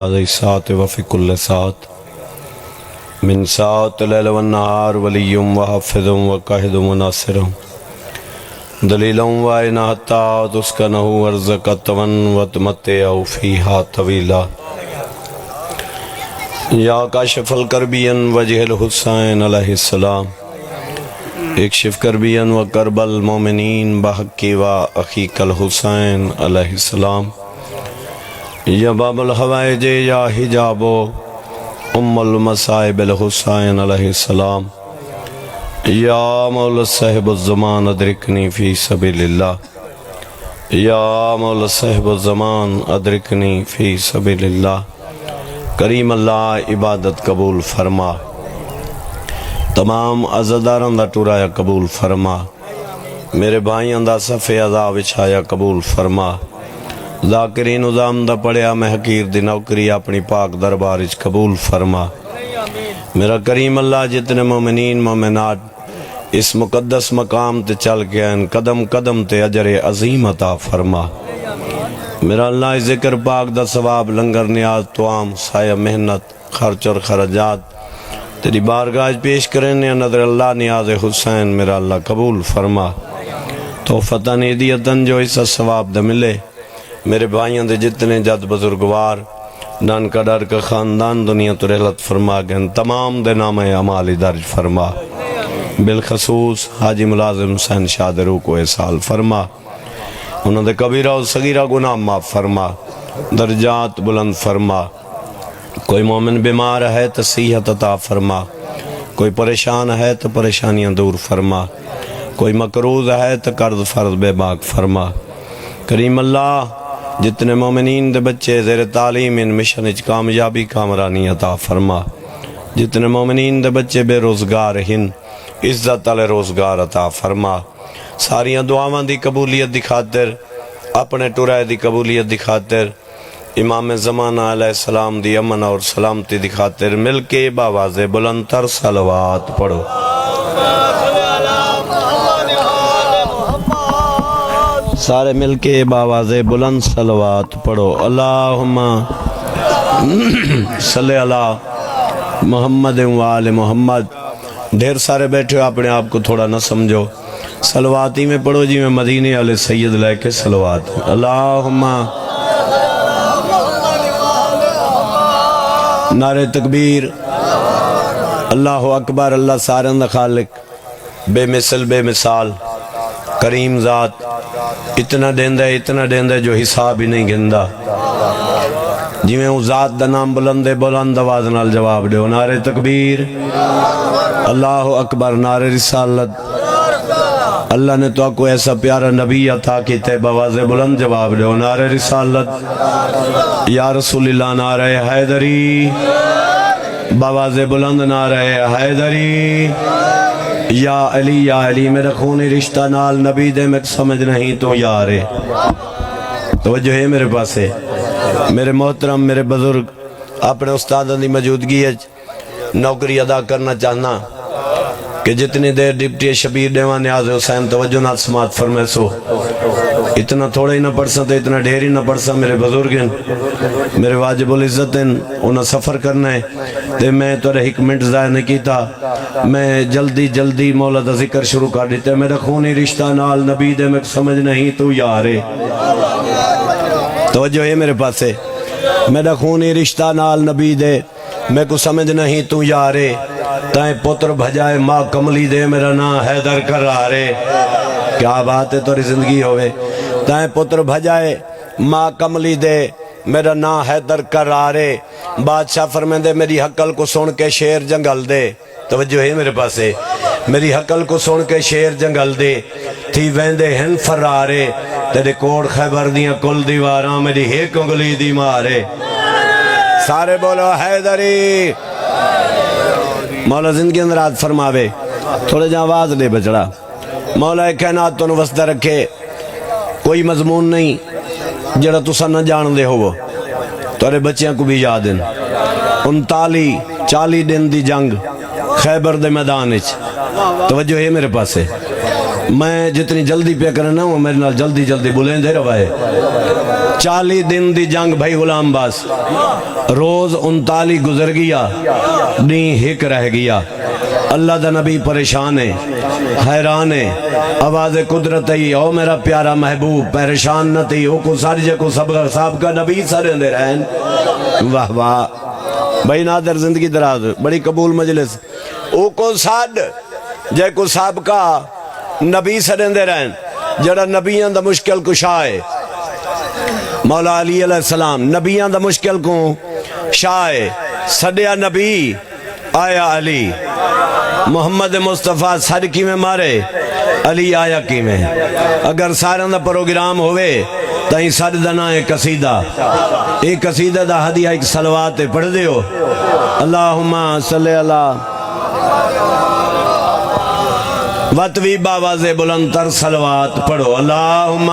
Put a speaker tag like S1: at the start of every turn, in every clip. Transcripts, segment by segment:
S1: هذه الساعة وفي كل ساعة من ساعة الليل والنهار ولي وحافظ وقاهد وناصر دليل وعين حتى تسكنه ورزق طوعا وتمتع فيها طويلا يا كاشف الكربين وجه الحسين عليه السلام اكشف كربيا وكرب المؤمنين بحق وأخيك الحسين عليه السلام یا باب الحوائج یا حجاب المصائب الحسین علیہ السلام یا مولا صاحب الزمان ادرکنی فی سبیل اللہ یا مولا صاحب الزمان ادرکنی فی سبیل اللہ کریم اللہ عبادت قبول فرما تمام عزداران دا ٹورایا قبول فرما میرے بھائیاں دا صف عذاب وچھایا قبول فرما ذاکرین ازام دا پڑیا میں حقیر دی نوکری اپنی پاک دربارج قبول فرما میرا کریم اللہ جتنے مومنین مومنات اس مقدس مقام تے چل کے ان قدم قدم تے اجر عظیم عطا فرما میرا اللہ ذکر پاک دا ثواب لنگر نیاز توام سایہ محنت خرچ اور خرجات تیری بارگاہ پیش کرنے نظر اللہ نیاز حسین میرا اللہ قبول فرما توفتاً ہدیتاً جو اس ثواب دا ملے میرے بھائیاں دے جتنے جد بزرگوار نان کا ڈر کا خاندان دنیا تو رحلت فرما گئن تمام دے نام عمالی درج فرما بالخصوص حاجی ملازم حسین شاہ دے روح کو احسال فرما انہوں دے کبیرہ و صغیرہ گناہ معاف فرما درجات بلند فرما کوئی مومن بیمار ہے تو صحت عطا فرما کوئی پریشان ہے تو پریشانیاں دور فرما کوئی مقروض ہے تو قرض فرض بے باک فرما کریم اللہ جتنے مومنین دے بچے زیر تعلیم ان مشن اچ کامیابی کامرانی عطا فرما جتنے مومنین دے بچے بے روزگار ہن عزت علی روزگار عطا فرما ساریاں دعاواں دی قبولیت دی خاطر اپنے ٹورائے دی قبولیت دی خاطر امام زمانہ علیہ السلام دی امن اور سلامتی دی خاطر مل کے باواز بلند تر صلوات پڑھو سارے مل کے باواز بلند صلوات پڑھو اللہم صلی اللہ محمد و آل محمد ڈھیر سارے بیٹھے ہو اپنے آپ کو تھوڑا نہ سمجھو صلواتی میں پڑھو جی میں مدینے علیہ سید لے کے صلوات اللہم نعرہ تکبیر اللہ اکبر اللہ سارن دا خالق بے مثل بے مثال کریم ذات اتنا دیندہ جو حساب ہی نہیں گھندہ جی میں وہ ذات دا نام بلند آواز نال جواب دے نعرہ تکبیر اللہ اکبر نعرہ رسالت اللہ نے تو کو ایسا پیارا نبی عطا کی تے بواز بلند جواب دے نعرہ رسالت یا رسول اللہ نعرہ حیدری بواز بلند نعرہ حیدری یا علی میرا خونی رشتہ نال نبی دے میں سمجھ نہیں تو یارے توجہ ہے میرے پاس ہے میرے محترم میرے بزرگ اپنے استادوں دی موجودگی ہے نوکری ادا کرنا چاہنا کہ جتنی دیر ڈپٹی شبیر دیوان نیاز حسین توجہ نات سماعت فرمائے سو اتنا تھوڑا ہی نہ پڑھ سا تو اتنا ڈھیر ہی نہ پڑھ سا میرے بزرگن میرے واجب العزتن انہا سفر کرنا ہے تے میں تو رہا ایک منٹ ضائع نہیں کیتا میں جلدی مولا دا ذکر شروع کر دیتے میرا خونی رشتہ نال نبی دے میں سمجھ نہیں تو یارے توجہ ہے میرے پاس ہے میرا خونی رشتہ نال نبی دے میں کو سمجھ نہیں تو یارے تائیں پتر بھجائے ماں کملی دے میرا نا حیدر کر رہے کیا بات ہے توری زندگی ہوئے تائیں پتر بھجائے ماں کملی دے میرا نا حیدر کر رہے بادشاہ فرمائیں دے میری حقل کو سن کے شیر جنگل دے توجہ ہے میرے پاس ہے میری حقل کو سن کے شیر جنگل دے تھی ویندے ہن فرارے تیرے کوڑ خیبر دیاں کل دیواراں میری ایک انگلی دی مارے سارے بولو حیدری مولا زندگی اندر آج فرماوے تھوڑے جہاں آواز دے بچڑا مولا کائنات تو وسطہ رکھے کوئی مضمون نہیں جڑا تسا نہ جان دے ہو تورے بچیاں کو بھی یاد ہیں 39 دن دی جنگ خیبر دے میدان توجہ ہے میرے پاس ہے میں جتنی جلدی پہ کرنا ہوں میرے نال جلدی جلدی بولیں دے روائے 40 دن دی جنگ بھائی غلام باس روز 39 گزر گیا نہیں ہک رہ گیا اللہ دا نبی پریشان ہے حیران ہے آواز قدرت ہے او میرا پیارا محبوب پریشان نہ تھی او کو سارجے کو صاحب کا نبی سارے دے رہن واہ واہ بھائی نادر زندگی دراز بڑی قبول مجلس او کو ساڈ جے کو صاحب کا نبی سارے دے رہن جڑا نبیان دا مشکل کشا ہے مولا علی علیہ السلام نبیان دا مشکل کو شاہ سڈیا نبی آیا علی محمد مصطفیٰ صدقی میں مارے علی آیا کی میں اگر سارن دا پروگرام ہوئے تا ہی سر دنا ایک قصیدہ ایک قصیدہ دا ہدیہ ایک صلوات پڑھ دیو اللہم صلی اللہ وطوی باواز بلندر صلوات پڑھو اللہم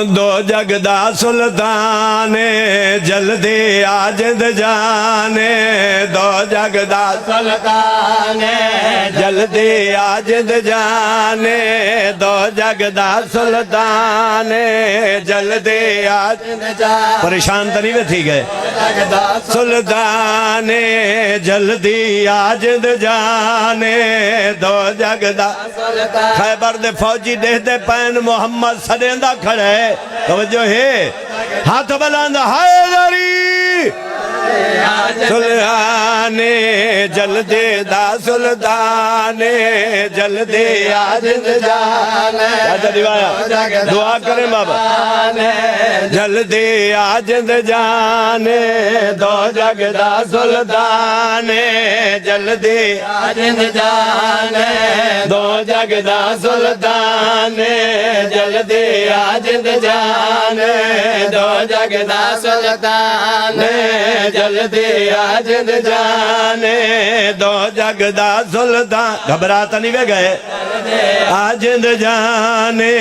S1: دو جگ دا سلطان جلدی آجد جانے دو جگ دا سلطان جلدی آجد جانے دو جگ دا سلطان جلدی آجد جانے پریشان تری میں تھی گئے سلطان جلدی آجد جانے دو جگ دا خیبر دے فوجی دے دے پین محمد سدیندہ کھڑے توجہ ہے ہاتھ بلاندہ حیدری سلطان جلدی دا سلطان جلدی آجد جانے دعا کریں بابا جلدی آجد جانے دو جگ دا سلطان جلدی آجد جانے دو جگ دا سلطان جلدی آجد جانے دو جگ دا سلطان جلدی آجد جانے دو جگ دا سلطان گھبراتا نہیں بے گئے آجد جانے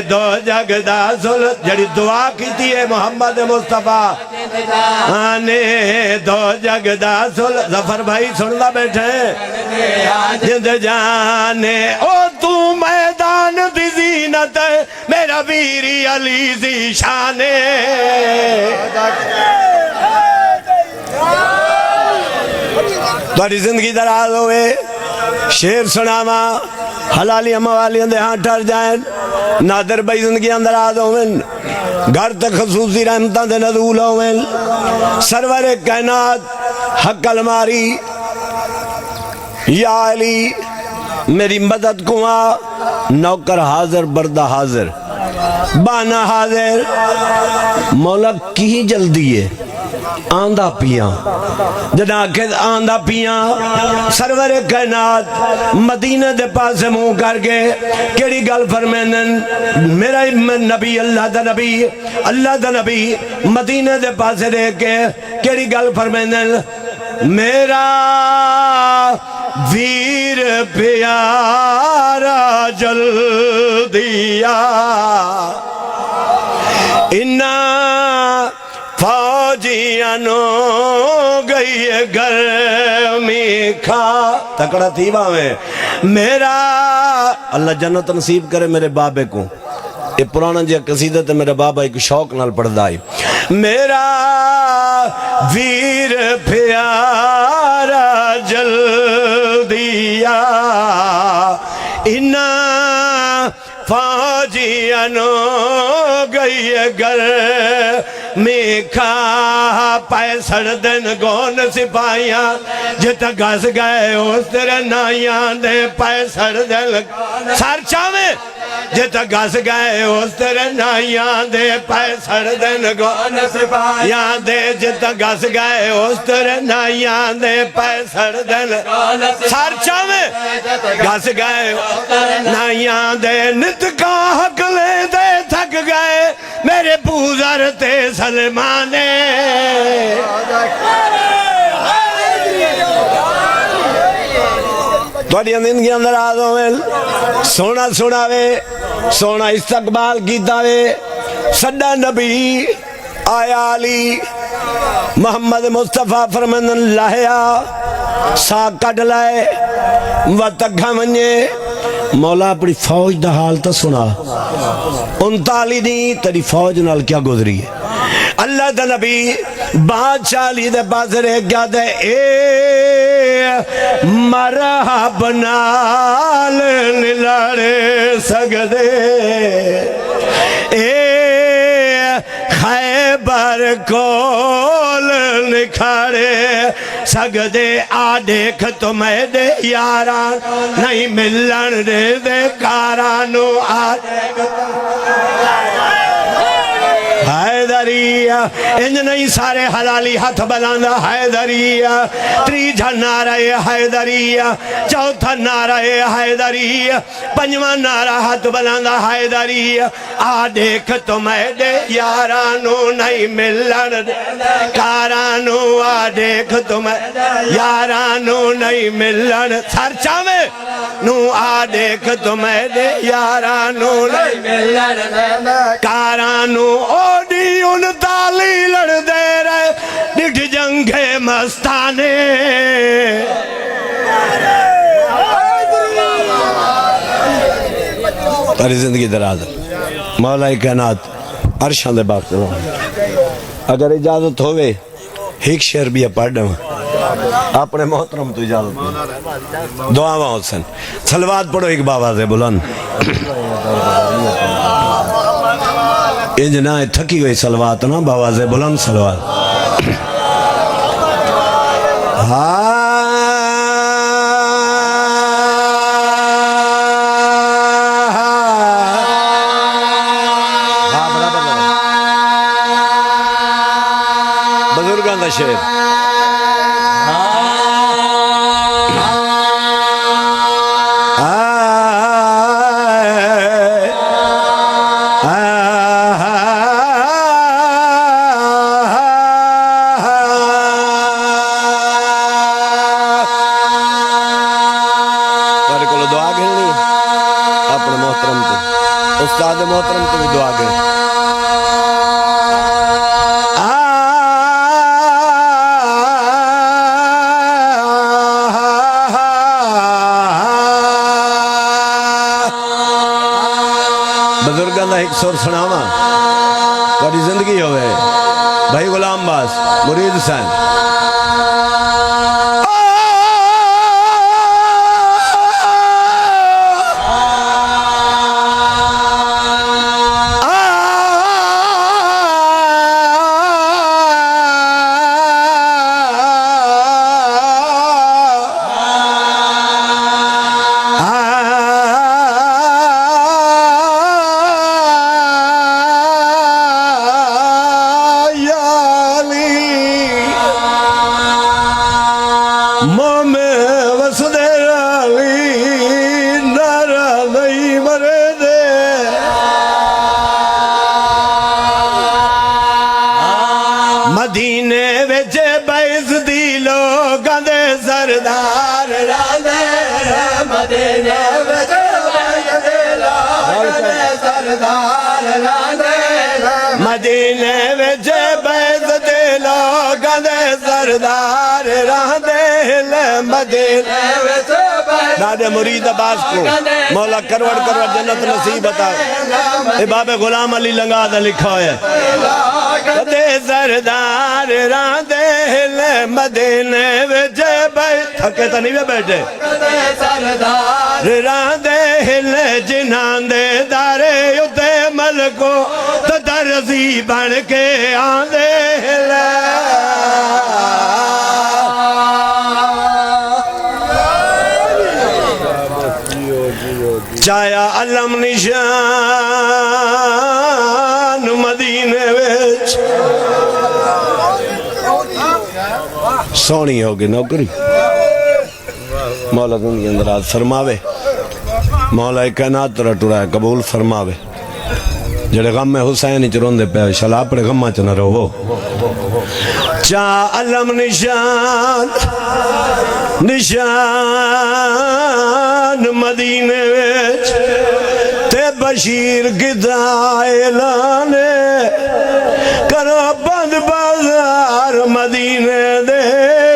S1: دو جگ دا سلطان جڑی دعا کی تھی ہے محمد مصطفیٰ آنے دو جگ دا سلطان ظفر بھائی سننا بیٹھے آجد جانے او تو میدان دی زینت میرا ویری علی زی شانے تاری زندگی دراز ہوئے شیر سناما حلالی اموالی اندے ہاں ٹھر جائیں نادر بھائی زندگی اندراز ہوئے گھر تک خصوصی رحمتاں دے نزول ہوئے سرور کائنات حق الماری یا علی میری مدد کو نوکر حاضر بردہ حاضر بانا حاضر مولا کی جلدی ہے آندہ پیاں جنا کہ آندہ پیاں سرور کائنات مدینہ دے پاس منہ کر کے کیڑی گل فرمینن میرا نبی اللہ دا نبی مدینہ دے پاس رہ کے کیڑی گل فرمینن میرا ویر پیارا جلدیا انہا فوجیانو گئی گرمی کھا تکڑا تھی باویں میرا اللہ جنت نصیب کرے میرے بابے کو یہ پرانا جی قصیدت ہے میرے بابا ایک شوق نال پڑھ دائی میرا ویر پیارا جلدیا انہا فوجیانو گئی گرمی کھا پائے سردن گون سپاہیاں جتا گھس گئے اس تیرے نائیاں دے پائے سردن سار چاہویں جتا گھس گئے اس تیرے نائیاں دے پائے سردن گون سپاہیاں دے جتا گھس گئے اس تیرے نائیاں دے پائے سردن سار چاہویں گھس گئے نائیاں دے نت کا حق لے دے تھک گئے میرے بوزر تے سلمانے توڑی زندگی اندر آدھوں میں سونا سونا وے سونا استقبال کیتا وے سڈا نبی آیا علی محمد مصطفیٰ فرمن لاہیا سا کڈ لائے وقت اگھا ونجے مولا اپنی فوج دا حال تا سنا 39 دن تیری فوج نال کیا گزری ہے اللہ دا نبی بادشاہ لی دے پاس رہ گیا دے اے مرحب نال نلڑے سگدے اے خیبر کول نکھڑے سگدے آ دیکھ تو میں دے یاران نہیں ملن دے کارانو آ دیکھ حیدریہ انج نہیں سارے حلالی ہاتھ بلاندہ حیدریہ تریجہ نعرہ حیدریہ چوتھا نعرہ حیدریہ پنجواں نعرہ ہاتھ بلاندہ حیدریہ آ دیکھ تو میں دے یارانو نہیں ملن دے کارانو آ دیکھ تو میں یارانو نہیں ملن سر چاوے نو آ دیکھ تو میں دے یارانو نہیں ملن دے کارانو اوڈی ان تالی لڑ دے رہے ڈٹھ جنگے مستانے تاری زندگی دراز مولا کائنات عرشان دے باق کرو اگر اجازت ہوئے ایک شعر بھی پڑھ دوں اپنے محترم تو اجازت دعا وہاں حسن صلوات پڑھو ایک بابا سے بلند انجنا تھکی ہوئی صلوات نا بابا سے بلند صلوات بزرگان دا شعر استاد محترم تو بھی دعا گئے بزرگان دا ایک سور سناما بڑی زندگی ہوئے بھائی غلام باس مرید حسین مدینے وچ بیس دی لوگاں دے سردار راندے مدینے وچ بیس دی لوگاں دے سردار راندے مدینے وچ بیس دی لوگاں دے سردار راندے مدینے وچ دادے مرید عباس کو مولا کروڑ کروڑ جنت نصیب عطا باب غلام علی لنگا دا لکھا ہے دے سردار راندے مدینے وچ تھکے تا نہیں بیٹھے سردار راندے جنان دے دارے اتے ملکو تو درزی بن کے آندے چایا علم نشان مدینے وچ سونی ہوگی نوکری مولا زندگی اندرات فرماوے مولا کائنات ترہ ٹورائے قبول فرماوے جڑے غم حسین چرون دے پہ شلا اپنے غمہ چنا رہو چا علم نشان مدینے وچ تے بشیر گدا اعلانے کرو بند بازار مدینے دے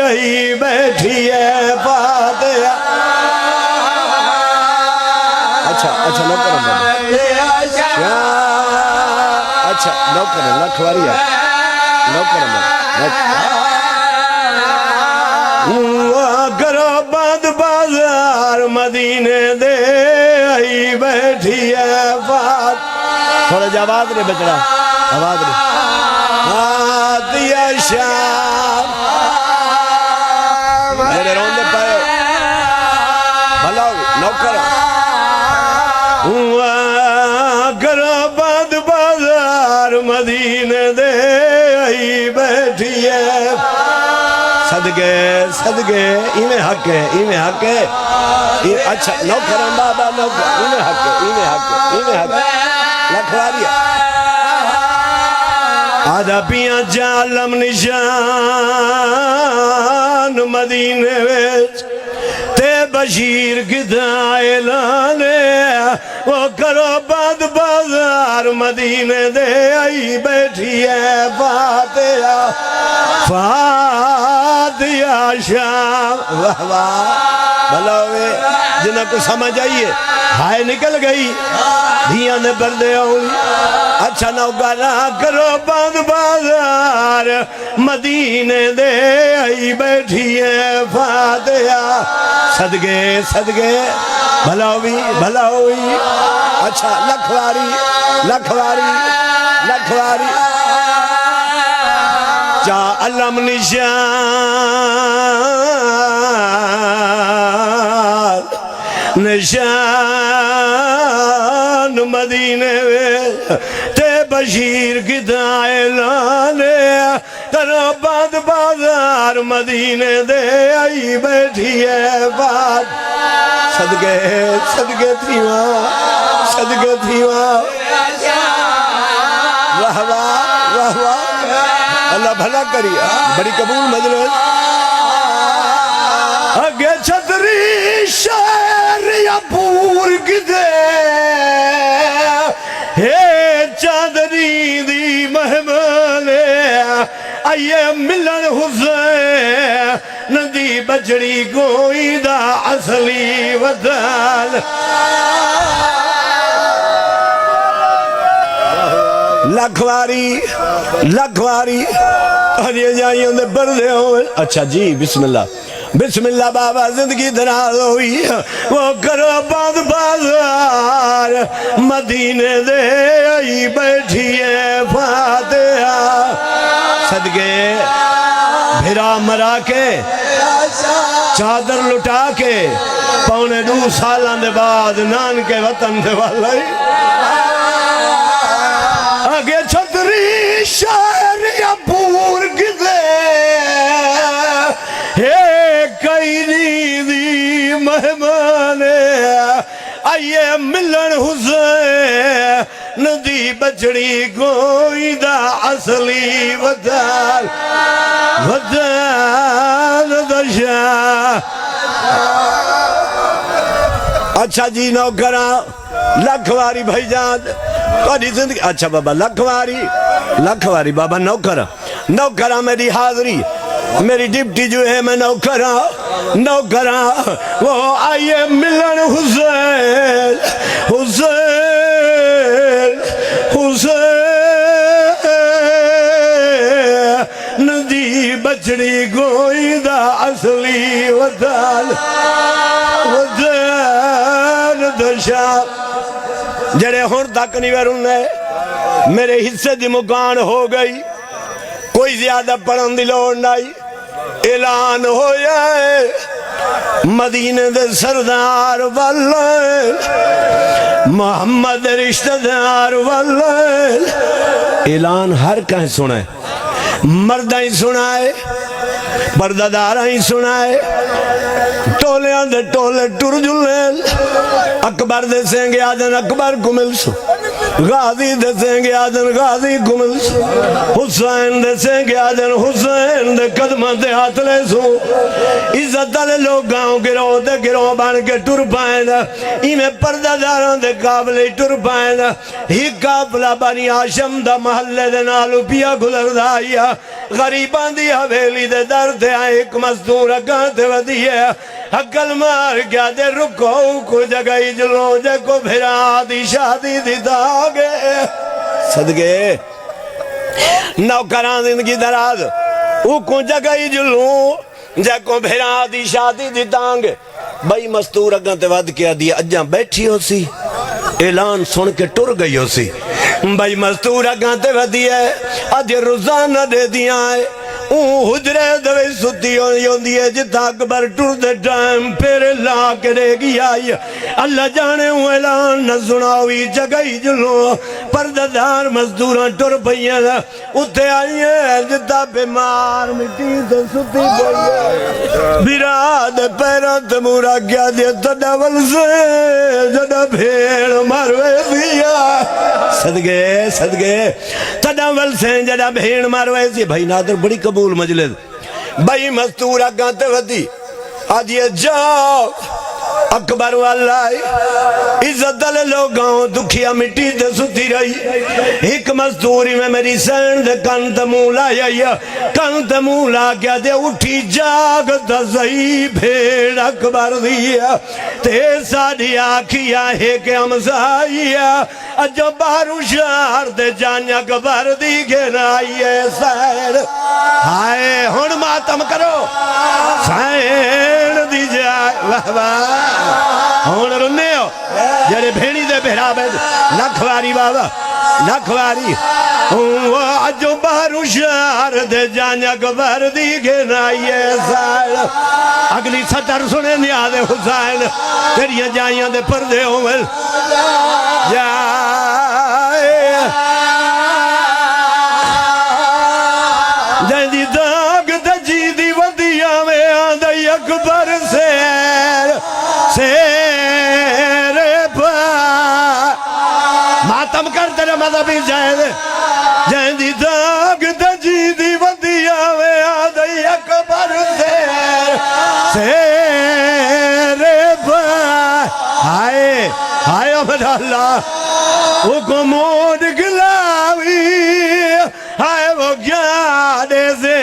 S1: آئی بیٹھی ہے نوکر لکھواری نوکر کرو بند بازار مدینے دے آئی بیٹھی ہے بات تھوڑا جا آواز رہے بچڑا آواز رہے دیا شام میرے روندے پائے بھلا ہوئی نوکر کرو بند بازار مدینے دے آئی بیٹھی ہے صدقے صدقے ایمیں حق ہے اچھا نوکران بابا نوکر ایمیں حق ہے لکھواری ہے آدھا پیاں جالم نشان مدینے ویچ تے بشیر کتا اعلانے وہ کرو بند بازار مدینے دے آئی بیٹھی ہے فاتحہ شام واہ واہ بھلوے جنہوں کو سمجھ آئیے ہائے نکل گئی دھیاں نے پردے ہوئی اچھا نوکرا کرو بند بازار مدینے دے آئی بیٹھی ہے فاتحہ صدقے بھلا ہوئی اچھا لکھواری چا علم نشان مدینے تے بشیر کی اعلانے کرو بند بازار مدینے دے آئی بیٹھی ہے بات صدقے تھی وہاں واہ واہ اللہ بھلا کریے بڑی قبول مجلس اگے چھتری شہر یا پور کدے ہے چادری دی مہمانے آئیے ملن حسین ندی بچڑی کوئی دا اصلی وطن لکھواری ہریے جائیوں دے بردے ہوئے اچھا جی بسم اللہ بابا زندگی دراز ہوئی وہ کرو بند بازار مدینے دے آئی بیٹھی ہے فاتحہ صدقے بھرا مرا کے چادر لٹا کے 2.5 سالان دے بعد نان کے وطن دے والائی آگے چھتری شہر یا پور کدے کئی دی مہمانے آئیے ملن حسین ندی بچڑی کوئی دا اصلی وطن دشا اچھا جی نوکران لکھواری بھائی جان کوئی زندگی اچھا بابا لکھواری بابا نوکران میری حاضری میری ڈپٹی جو ہے میں نوکران وہ آئیے ملن حسین ندی بچڑی کوئی دا اصلی وطن دشا جڑے ہون تک نہیں ورنے میرے حصے دی مکان ہو گئی کوئی زیادہ پڑھن دی لوڑ نہیں اعلان ہو جائے مدینے دے سردار واللہ محمد رشتہ دار واللہ اعلان ہر کہیں سنائے مردہ ہی سنائے پردہ دارہ ہی سنائے ٹولیاں دے ٹولے ٹر جلیں اکبر دے سینگے آدن اکبر کو مل سو غازی دے سینگے آدن غازی کو مل سو حسین دے سینگے آدن حسین دے قدمہ دے ہاتھ لے سو عزت دلے لوگ گاؤں گروہ بان کے ٹر پائیں ایمیں پردہ داران دے قابلے ٹر پائیں ہی قابلہ بنی آشم دا محلے دے نالو پیا گلر دائیا غریبان دی حویلی دے در دے آئے ایک مزدور اگاتے ودی ہے حقل مار گیا دے رکو کو جگئی جلو جے کو بھرا دی شادی دی داگے نوکران زندگی دراز او کو جگئی جلوں جیکو بھیرا دی شادی دی تانگ بھائی مستور اگاں تے ود کیا دیا اجاں بیٹھی ہو سی اعلان سن کے ٹر گئی ہو سی بھائی مستور اگاں تے ودی ہے اج روزانہ دے دیا ہے حجرے دوے ستی ہوندی ہے جتا اکبر ٹر دے ٹائم پھر لا کے دے گی آئی اللہ جانے ہوں اعلان نہ سناوی جگئی جلو پرددار مزدوران ٹر پئیاں اتے آئی ہے جتا بیمار مٹی تے ستی پئیاں بیراد پیران تے مورا کیا دیا تڈا ول سے جڑا بھیڑ مروے دیا صدقے تڈا ول سے جڑا بھیڑ مروے دیا بھائی نادر بڑی قبول مجلس بھائی مستور اگاں تے ودی آج یہ جاؤ اکبر واللہ عزت دل لوگاں دکھیا مٹی دے ستی رہی ایک مزدوری میں میری سین دے کن تے منہ لایا کن تے منہ لا گیا دے اٹھی جاگ دا زہی بھیڑ اکبر دیا تے ساڑی آکھیا ہے کہ ہم سائیا اجو بارو شہر دے جانی اکبر دی گھنائیے سین ہائے ہن ماتم کرو سین دی جائے واہ واہ ہون رنے ہو جڑے بھیڑی دے بہرا بید لکھواری بابا لکھواری اجو بارو شہر دے جانیا گبر دی گھنائیے سال اگلی سٹر سنے نیاد حسین تیریاں جائیاں دے پردے ہوئے جائیں دی داغ دجی دی ودیاں میں آدھائی اکبر سیرے پا ماتم کر تیرے مذہبی جائیں دی داغ دجی دی ودیاں میں آدھائی اکبر سیرے پا ہائے ہائے عمد اللہ وہ کو موڑ گلاوی ہائے وہ گیانے سے